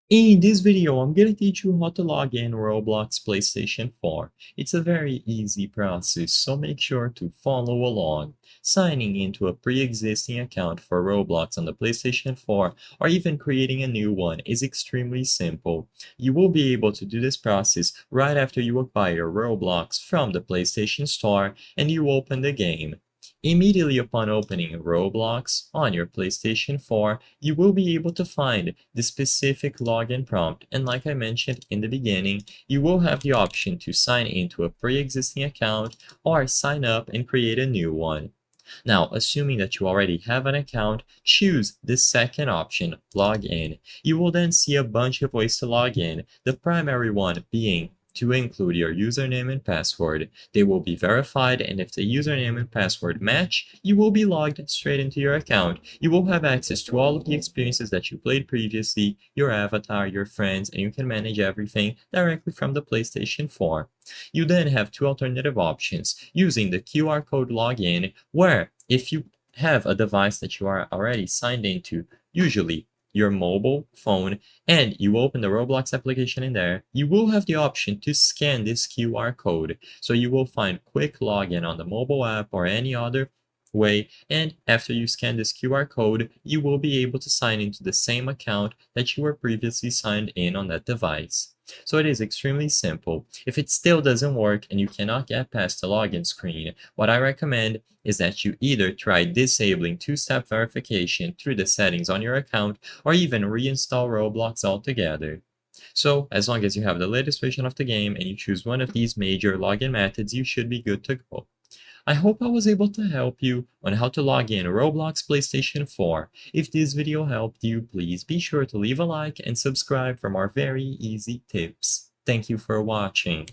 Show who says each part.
Speaker 1: In this video, I'm gonna teach you how to log in Roblox PlayStation 4. It's a very easy process, so make sure to follow along. Signing into a pre-existing account for Roblox on the PlayStation 4 or even creating a new one is extremely simple. You will be able to do this process right after you acquire Roblox from the PlayStation Store and you open the game. Immediately upon opening Roblox on your PlayStation 4, you will be able to find the specific login prompt, and like I mentioned in the beginning, you will have the option to sign into a pre-existing account or sign up and create a new one. Now, assuming that you already have an account, choose the second option, log in. You will then see a bunch of ways to log in, the primary one being to include your username and password. They will be verified, and if the username and password match, you will be logged straight into your account. You will have access to all of the experiences that you played previously, your avatar, your friends, and you can manage everything directly from the PlayStation 4. You then have two alternative options using the QR code login, where if you have a device that you are already signed into, usually your mobile phone, and you open the Roblox application in there, you will have the option to scan this QR code. So you will find quick login on the mobile app or any other way, and after you scan this QR code, you will be able to sign into the same account that you were previously signed in on that device. So it is extremely simple. If it still doesn't work and you cannot get past the login screen, what I recommend is that you either try disabling two-step verification through the settings on your account or even reinstall Roblox altogether. So, as long as you have the latest version of the game and you choose one of these major login methods, you should be good to go. I hope I was able to help you on how to log in Roblox PlayStation 4. If this video helped you, please be sure to leave a like and subscribe for more very easy tips. Thank you for watching.